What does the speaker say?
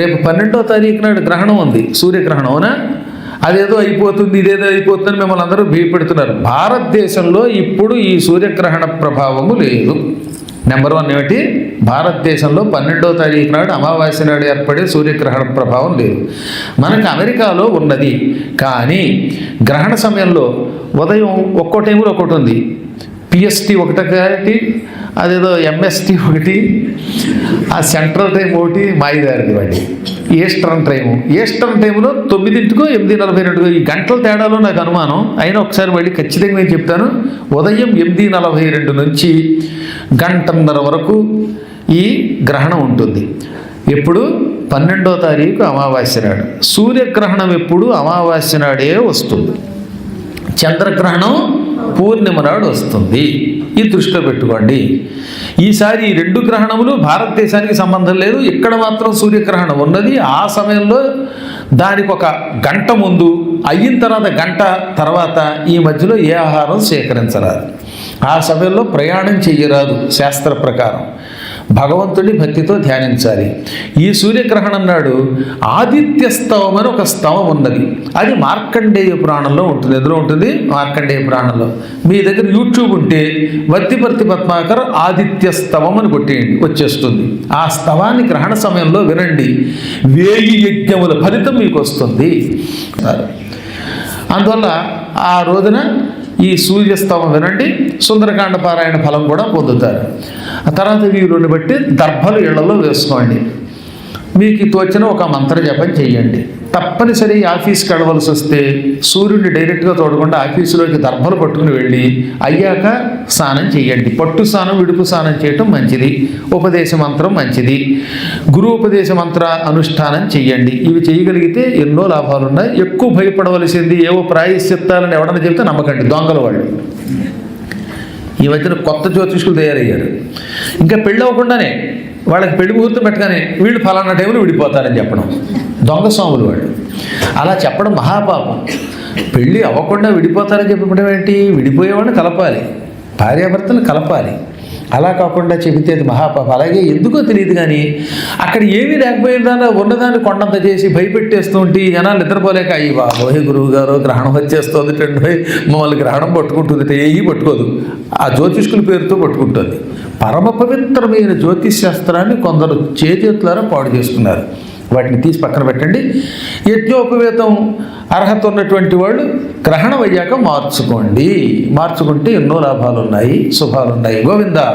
రేపు 12వ తారీఖు నాడు గ్రహణం ఉంది, సూర్యగ్రహణం. అవునా? అదేదో అయిపోతుంది, ఇదేదో అయిపోతుందని మిమ్మల్ని అందరూ భయపెడుతున్నారు. భారతదేశంలో ఇప్పుడు ఈ సూర్యగ్రహణ ప్రభావము లేదు. నెంబర్ 1 ఏమిటి? భారతదేశంలో 12వ తారీఖు నాడు అమావాస్య నాడు ఏర్పడే సూర్యగ్రహణ ప్రభావం లేదు. మనకు అమెరికాలో ఉన్నది. కానీ గ్రహణ సమయంలో ఉదయం ఒక్కో టైంలో ఒకటి ఉంది. పిఎస్టీ ఒకటి, అదేదో ఎంఎస్టీ ఒకటి, ఆ సెంట్రల్ టైం ఒకటి, మాయిదారిది వాడి ఈస్టర్న్ టైము. ఈస్టర్న్ టైంలో 9కో 8:42 ఈ గంటల తేడాలో నాకు అనుమానం. అయినా ఒకసారి మళ్ళీ ఖచ్చితంగా నేను చెప్తాను. ఉదయం 8:42 నుంచి 1:30 వరకు ఈ గ్రహణం ఉంటుంది. ఎప్పుడు? 12వ తారీఖు అమావాస్య నాడు. సూర్యగ్రహణం ఎప్పుడు? అమావాస్య నాడే వస్తుంది. చంద్రగ్రహణం పూర్ణిమ నాడు వస్తుంది. ఇది దృష్టిలో పెట్టుకోండి. ఈసారి ఈ 2 గ్రహణములు భారతదేశానికి సంబంధం లేదు. ఇక్కడ మాత్రం సూర్యగ్రహణం ఉన్నది. ఆ సమయంలో దానికి 1 గంట ముందు, అయిన తర్వాత గంట తర్వాత ఈ మధ్యలో ఏ ఆహారం సేకరించరాదు. ఆ సమయంలో ప్రయాణం చెయ్యరాదు. శాస్త్ర ప్రకారం భగవంతుడి భక్తితో ధ్యానించాలి. ఈ సూర్యగ్రహణం నాడు ఆదిత్య స్తవం అని ఒక స్తవం ఉన్నది. అది మార్కండేయ పురాణంలో ఉంటుంది. ఎందులో ఉంటుంది? మార్కండేయ పురాణంలో. మీ దగ్గర యూట్యూబ్ ఉంటే వత్తిపర్తి పద్మాకర్ ఆదిత్య స్తవం అని కొట్టేయండి, వచ్చేస్తుంది. ఆ స్తవాన్ని గ్రహణ సమయంలో వినండి. 1000 యజ్ఞముల ఫలితం మీకు వస్తుంది. అందువల్ల ఆ రోజున ఈ సూర్యస్తవం వినండి. సుందరకాండ పారాయణ ఫలం కూడా పొందుతారు. ఆ తర్వాత వీలుని బట్టి దర్భలు ఇళ్లలో వేసుకోండి. మీకు తోచిన ఒక మంత్ర జపం చేయండి. తప్పనిసరి ఆఫీస్కి వెళ్ళవలసి వస్తే సూర్యుడిని డైరెక్ట్గా తోడకుండా ఆఫీసులోకి దర్భలు పట్టుకుని వెళ్ళి అయ్యాక స్నానం చేయండి. పట్టు స్నానం, విడుపు స్నానం చేయటం మంచిది. ఉపదేశ మంత్రం మంచిది. గురూపదేశ మంత్ర అనుష్ఠానం చెయ్యండి. ఇవి చేయగలిగితే ఎన్నో లాభాలు ఉన్నాయి. ఎక్కువ భయపడవలసింది ఏవో ప్రాయశ్చిత్తాలని ఎవడన్నా చెప్తే నమ్మకండి, దొంగల వాళ్ళు. ఈ మధ్యన కొత్త జ్యోతిష్కులు తయారయ్యారు. ఇంకా పెళ్ళి అవ్వకుండానే వాళ్ళకి పెళ్లి ముహూర్తం పెట్టగానే వీళ్ళు ఫలానా టైంలో విడిపోతారని చెప్పడం. దొంగ స్వాములు వాళ్ళు. అలా చెప్పడం మహాపాపం. పెళ్ళి అవ్వకుండా విడిపోతారని చెప్పడం ఏంటి? విడిపోయేవాడిని కలపాలి, భార్యాభర్తలు కలపాలి. అలా కాకుండా చెబితే అది మహాపాపం. అలాగే ఎందుకో తెలియదు కానీ అక్కడ ఏమీ లేకపోయిందా ఉన్నదాన్ని కొండంత చేసి భయపెట్టేస్తూ ఉంటే జనాలు నిద్రపోలేక అయ్యి బాబోయ్ గురువు గారు గ్రహణం వచ్చేస్తుంది టండి, మమ్మల్ని గ్రహణం పట్టుకుంటుంది. ఏవి పట్టుకోదు, ఆ జ్యోతిష్కుల పేరుతో పట్టుకుంటుంది. పరమ పవిత్రమైన జ్యోతిష్ శాస్త్రాన్ని కొందరు చేతులారా పాడు చేస్తున్నారు. వాటిని తీసి పక్కన పెట్టండి. యజ్ఞోపవేతం అర్హత ఉన్నటువంటి వాళ్ళు గ్రహణం అయ్యాక మార్చుకోండి. మార్చుకుంటే ఎన్నో లాభాలు ఉన్నాయి, శుభాలు ఉన్నాయి. గోవిందా.